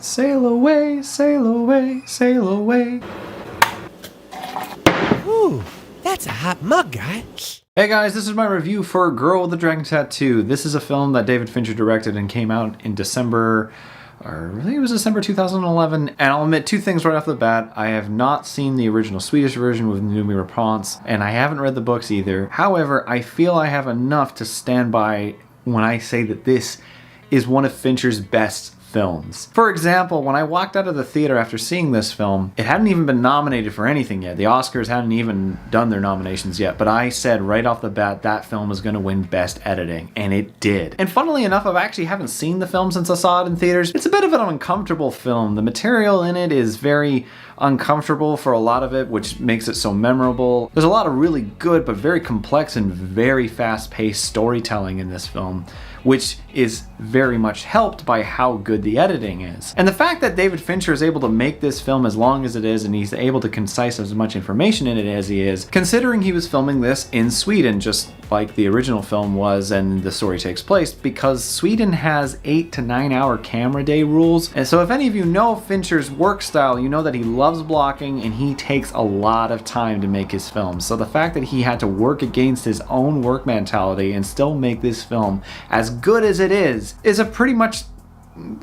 Sail away, sail away, sail away. Ooh, that's a hot mug, guy. Hey guys, this is my review for Girl with the Dragon Tattoo. This is a film that David Fincher directed and came out in December, or I think it was December 2011. And I'll admit two things right off the bat. I have not seen the original Swedish version with Noomi Rapace, and I haven't read the books either. However, I feel I have enough to stand by when I say that this is one of Fincher's best films. For example, when I walked out of the theater after seeing this film, it hadn't even been nominated for anything yet. The Oscars hadn't even done their nominations yet, but I said right off the bat that film was going to win Best Editing, and it did. And funnily enough, I actually haven't seen the film since I saw it in theaters. It's a bit of an uncomfortable film. The material in it is very uncomfortable for a lot of it, which makes it so memorable. There's a lot of really good but very complex and very fast-paced storytelling in this film, which is very much helped by how good the editing is. And the fact that David Fincher is able to make this film as long as it is, and he's able to concise as much information in it as he is, considering he was filming this in Sweden, just like the original film was and the story takes place, because Sweden has 8 to 9 hour camera day rules. And so if any of you know Fincher's work style, you know that he loves blocking and he takes a lot of time to make his films. So the fact that he had to work against his own work mentality and still make this film as good as it is a pretty much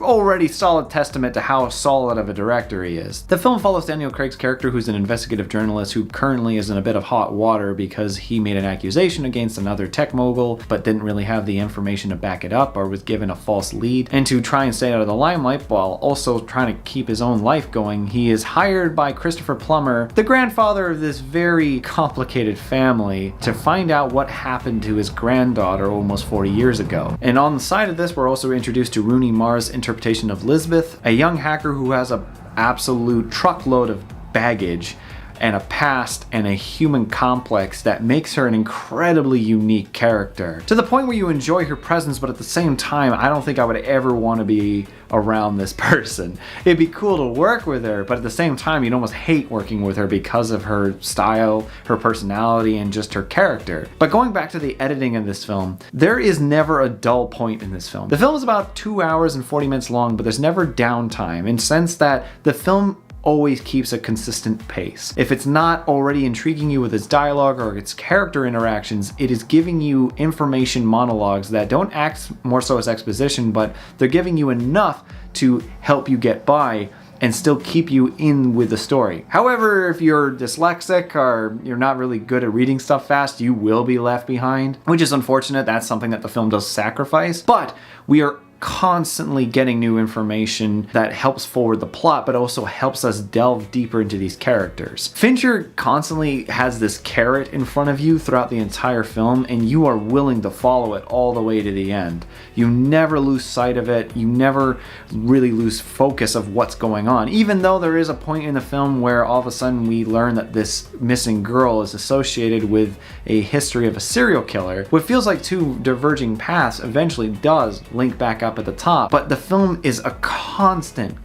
already solid testament to how solid of a director he is. The film follows Daniel Craig's character, who's an investigative journalist who currently is in a bit of hot water because he made an accusation against another tech mogul but didn't really have the information to back it up, or was given a false lead. And to try and stay out of the limelight while also trying to keep his own life going, he is hired by Christopher Plummer, the grandfather of this very complicated family, to find out what happened to his granddaughter almost 40 years ago. And on the side of this, we're also introduced to Rooney Mara's interpretation of Lisbeth, a young hacker who has an absolute truckload of baggage and a past and a human complex that makes her an incredibly unique character, to the point where you enjoy her presence, but at the same time, I don't think I would ever want to be around this person. It'd be cool to work with her, but at the same time, you'd almost hate working with her because of her style, her personality, and just her character. But going back to the editing of this film, there is never a dull point in this film. The film is about 2 hours and 40 minutes long, but there's never downtime, in the sense that the film always keeps a consistent pace. If it's not already intriguing you with its dialogue or its character interactions, it is giving you information monologues that don't act more so as exposition, but they're giving you enough to help you get by and still keep you in with the story. However, if you're dyslexic or you're not really good at reading stuff fast, you will be left behind, which is unfortunate. That's something that the film does sacrifice, but we are constantly getting new information that helps forward the plot, but also helps us delve deeper into these characters. Fincher constantly has this carrot in front of you throughout the entire film, and you are willing to follow it all the way to the end. You never lose sight of it. You never really lose focus of what's going on, even though there is a point in the film where all of a sudden we learn that this missing girl is associated with a history of a serial killer. What feels like two diverging paths eventually does link back up at the top, but the film is a constant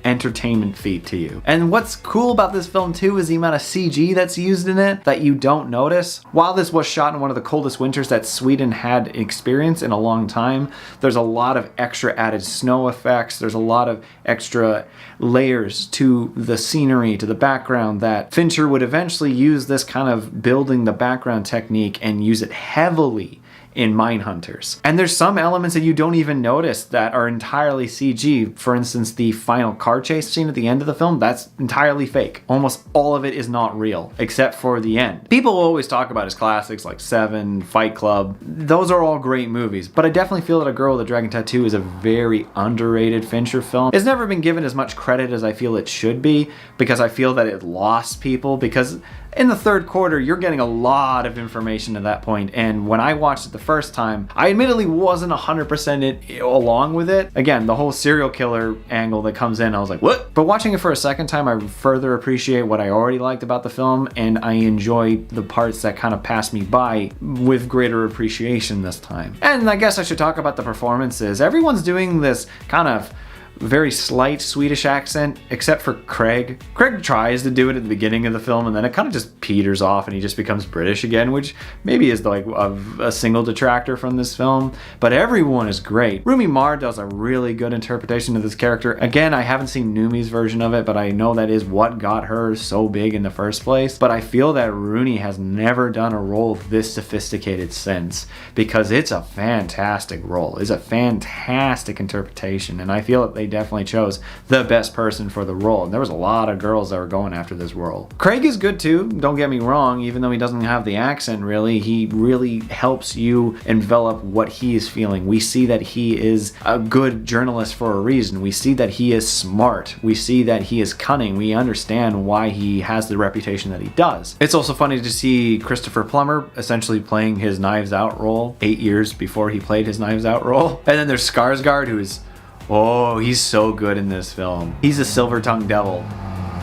entertainment feat to you. And what's cool about this film too is the amount of CG that's used in it that you don't notice. While this was shot in one of the coldest winters that Sweden had experienced in a long time, there's a lot of extra added snow effects, there's a lot of extra layers to the scenery, to the background, that Fincher would eventually use this kind of building the background technique and use it heavily in Mindhunters. And there's some elements that you don't even notice that are entirely CG. For instance, the final car chase scene at the end of the film, that's entirely fake. Almost all of it is not real, except for the end. People always talk about his classics like Seven, Fight Club. Those are all great movies, but I definitely feel that A Girl with a Dragon Tattoo is a very underrated Fincher film. It's never been given as much credit as I feel it should be, because I feel that it lost people, because in the third quarter, you're getting a lot of information at that point, and when I watched it the first time, I admittedly wasn't 100% along with it. Again, the whole serial killer angle that comes in, I was like, what? But watching it for a second time, I further appreciate what I already liked about the film, and I enjoy the parts that kind of passed me by with greater appreciation this time. And I guess I should talk about the performances. Everyone's doing this kind of very slight Swedish accent, except for Craig. Craig tries to do it at the beginning of the film, and then it kind of just peters off and he just becomes British again, which maybe is like a single detractor from this film. But everyone is great. Rooney Mara does a really good interpretation of this character. Again, I haven't seen Numi's version of it, but I know that is what got her so big in the first place. But I feel that Rooney has never done a role this sophisticated since, because it's a fantastic role. It's a fantastic interpretation, and I feel that they definitely chose the best person for the role. And there was a lot of girls that were going after this role. Craig is good too, don't get me wrong. Even though he doesn't have the accent really, he really helps you envelop what he is feeling. We see that he is a good journalist for a reason. We see that he is smart. We see that he is cunning. We understand why he has the reputation that he does. It's also funny to see Christopher Plummer essentially playing his Knives Out role 8 years before he played his Knives Out role. And then there's Skarsgård, who is, oh, he's so good in this film. He's a silver-tongued devil.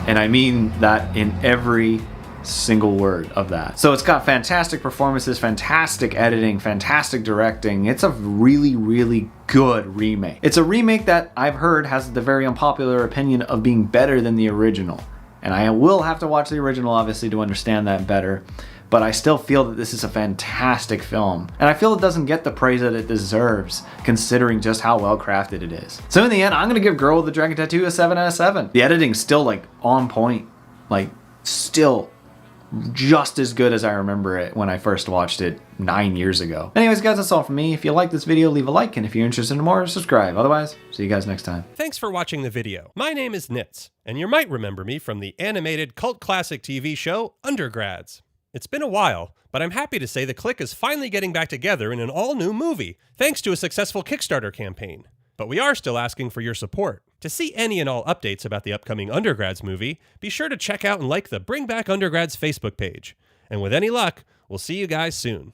And I mean that in every single word of that. So it's got fantastic performances, fantastic editing, fantastic directing. It's a really, really good remake. It's a remake that I've heard has the very unpopular opinion of being better than the original. And I will have to watch the original, obviously, to understand that better. But I still feel that this is a fantastic film. And I feel it doesn't get the praise that it deserves, considering just how well crafted it is. So in the end, I'm gonna give Girl with the Dragon Tattoo a 7 out of 7. The editing's still like on point, like still just as good as I remember it when I first watched it 9 years ago. Anyways guys, that's all from me. If you like this video, leave a like, and if you're interested in more, subscribe. Otherwise, see you guys next time. Thanks for watching the video. My name is Nitz, and you might remember me from the animated cult classic TV show Undergrads. It's been a while, but I'm happy to say the Clique is finally getting back together in an all-new movie, thanks to a successful Kickstarter campaign. But we are still asking for your support. To see any and all updates about the upcoming Undergrads movie, be sure to check out and like the Bring Back Undergrads Facebook page. And with any luck, we'll see you guys soon.